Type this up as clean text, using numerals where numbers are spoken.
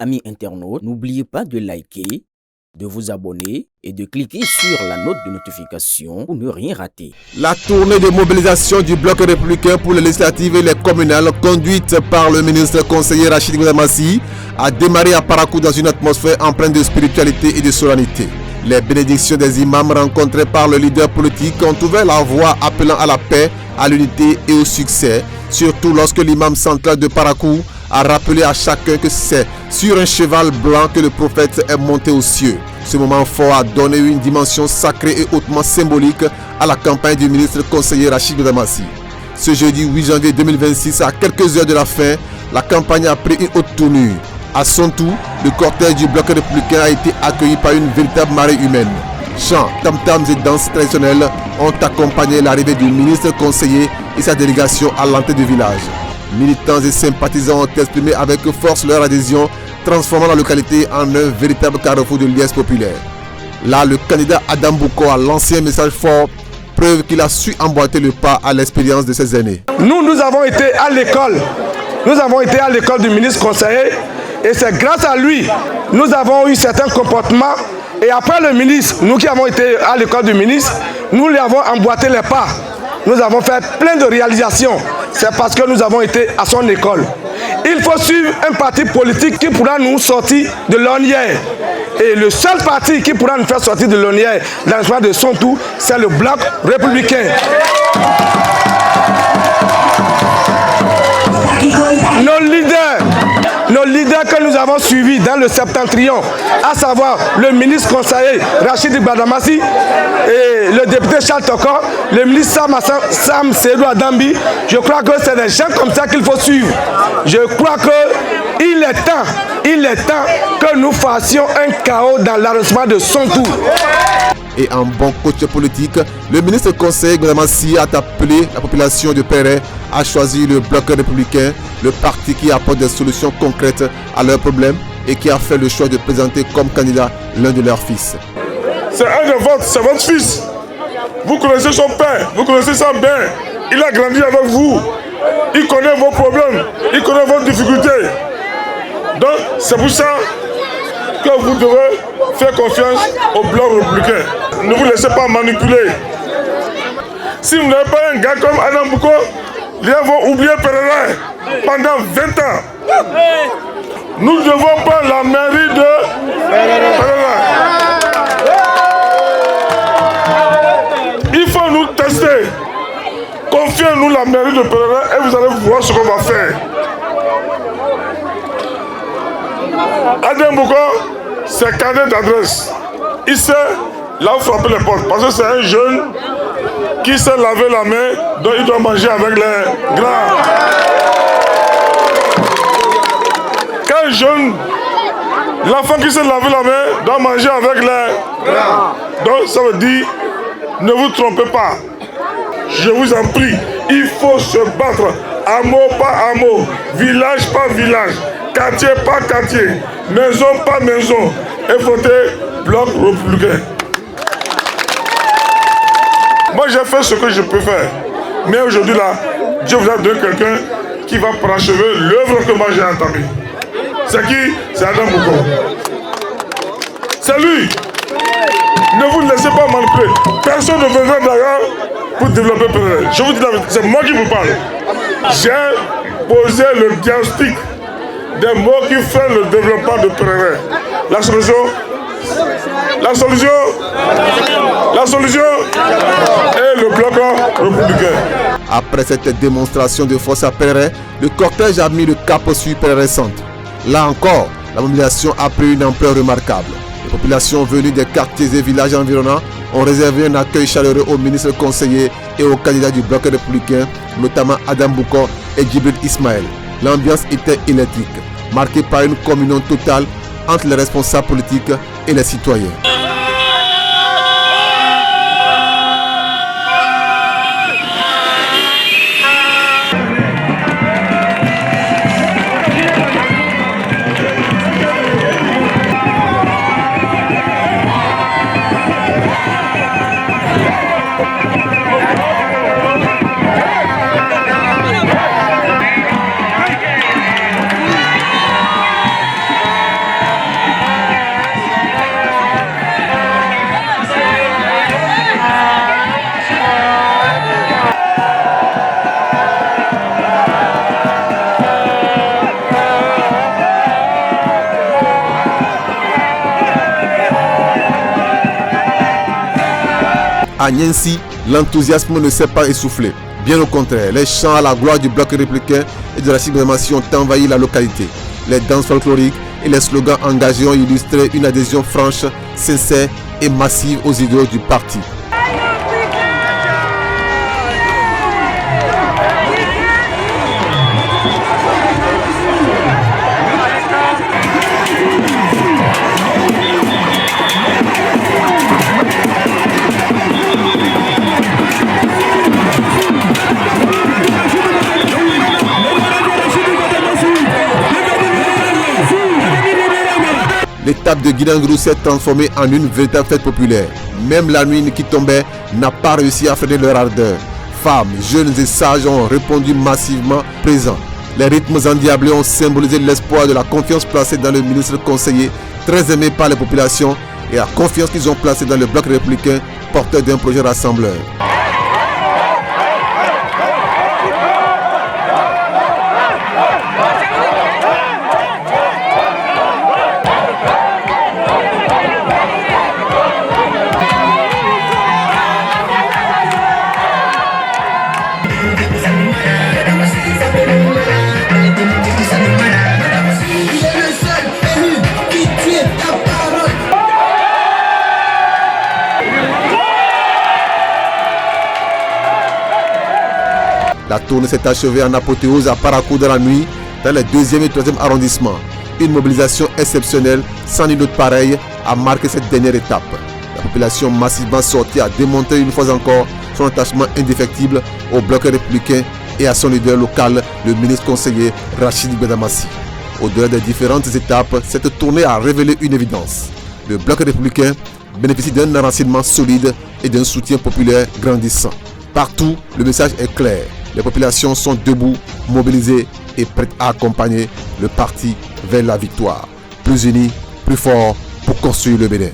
Amis internautes, n'oubliez pas de liker, de vous abonner et de cliquer sur la note de notification pour ne rien rater. La tournée de mobilisation du bloc républicain pour les législatives et les communales conduite par le ministre conseiller Rachid Goudamassi a démarré à Parakou dans une atmosphère empreinte de spiritualité et de solennité. Les bénédictions des imams rencontrés par le leader politique ont ouvert la voie appelant à la paix, à l'unité et au succès, surtout lorsque l'imam central de Parakou a rappelé à chacun que c'est sur un cheval blanc que le prophète est monté aux cieux. Ce moment fort a donné une dimension sacrée et hautement symbolique à la campagne du ministre conseiller Rachid Goudamassi. Ce jeudi 8 janvier 2026, à quelques heures de la fin, la campagne a pris une haute tournure. À son tour, le cortège du bloc républicain a été accueilli par une véritable marée humaine. Chants, tam-tams et danses traditionnelles ont accompagné l'arrivée du ministre conseiller et sa délégation à l'entrée du village. Militants et sympathisants ont exprimé avec force leur adhésion, transformant la localité en un véritable carrefour de liesse populaire. Là, le candidat Adam Bouko a lancé un message fort, preuve qu'il a su emboîter le pas à l'expérience de ses aînés. Nous avons été à l'école. Nous avons été à l'école du ministre conseiller et c'est grâce à lui nous avons eu certains comportements. Et après le ministre, nous qui avons été à l'école du ministre, nous lui avons emboîté les pas. Nous avons fait plein de réalisations. C'est parce que nous avons été à son école. Il faut suivre un parti politique qui pourra nous sortir de l'ornière. Et le seul parti qui pourra nous faire sortir de l'ornière dans l'histoire de son tour, c'est le bloc républicain. Nos leaders que nous avons suivis dans le septentrion, à savoir le ministre conseiller Rachid Goudamassi et le député Charles Tokor, le ministre Sam Seydou Adambi, je crois que c'est des gens comme ça qu'il faut suivre. Je crois qu'il est temps que nous fassions un chaos dans l'arrondissement de son tour. Et en bon coach politique, le ministre conseiller Goudamassi a appelé la population de Péret à choisir le bloc républicain, le parti qui apporte des solutions concrètes à leurs problèmes et qui a fait le choix de présenter comme candidat l'un de leurs fils. C'est un de votre, c'est votre fils. Vous connaissez son père, vous connaissez ça bien. Il a grandi avec vous. Il connaît vos problèmes, il connaît vos difficultés. Donc c'est pour ça que vous devez faire confiance au bloc républicain. Ne vous laissez pas manipuler. Si vous n'avez pas un gars comme Adam Bouko, les gens vont oublier Péret pendant 20 ans. Nous devons prendre la mairie de Péret. Il faut nous tester. Confiez-nous la mairie de Péret et vous allez voir ce qu'on va faire. Adam Bouko, c'est carnet d'adresse. Il sait là où frapper les portes. Parce que c'est un jeune qui sait laver la main, donc il doit manger avec les grands. Qu'un jeune, l'enfant qui sait laver la main, doit manger avec les grands. Donc ça veut dire, ne vous trompez pas. Je vous en prie, il faut se battre, hameau par hameau, village par village, quartier par quartier, maison par maison, et voter bloc républicain. Moi j'ai fait ce que je peux faire, mais aujourd'hui là, Dieu vous a donné quelqu'un qui va parachever l'œuvre que moi j'ai entamée. C'est qui? C'est Adam Bouko. C'est lui. Ne vous laissez pas manipuler. Personne ne viendra d'ailleurs pour développer Péret. Je vous dis la vérité, c'est moi qui vous parle. J'ai posé le diagnostic des mots qui font le développement de Péret. La solution est le bloc républicain. Après cette démonstration de force à Péret, le cortège a mis le cap sur Péret Centre. Là encore, la mobilisation a pris une ampleur remarquable. Les populations venues des quartiers et villages environnants ont réservé un accueil chaleureux au ministre conseiller et aux candidats du bloc républicain, notamment Adam Bouko et Djibril Ismaël. L'ambiance était électrique, marquée par une communion totale entre les responsables politiques et les citoyens. À Niensi, l'enthousiasme ne s'est pas essoufflé. Bien au contraire, les chants à la gloire du bloc républicain et de la Rachid ont envahi la localité. Les danses folkloriques et les slogans engagés ont illustré une adhésion franche, sincère et massive aux idéaux du parti. L'étape de Guinangrou s'est transformée en une véritable fête populaire. Même la nuit qui tombait n'a pas réussi à freiner leur ardeur. Femmes, jeunes et sages ont répondu massivement présents. Les rythmes endiablés ont symbolisé l'espoir de la confiance placée dans le ministre conseiller, très aimé par les populations, et la confiance qu'ils ont placée dans le bloc républicain, porteur d'un projet rassembleur. La tournée s'est achevée en apothéose à Parakou dans la nuit, dans les 2e et 3e arrondissements. Une mobilisation exceptionnelle, sans nul autre pareil, a marqué cette dernière étape. La population massivement sortie a démontré une fois encore son attachement indéfectible au bloc républicain et à son leader local, le ministre conseiller Rachid Gouedamassi. Au-delà des différentes étapes, cette tournée a révélé une évidence. Le bloc républicain bénéficie d'un enracinement solide et d'un soutien populaire grandissant. Partout, le message est clair. Les populations sont debout, mobilisées et prêtes à accompagner le parti vers la victoire. Plus unis, plus forts pour construire le Bénin.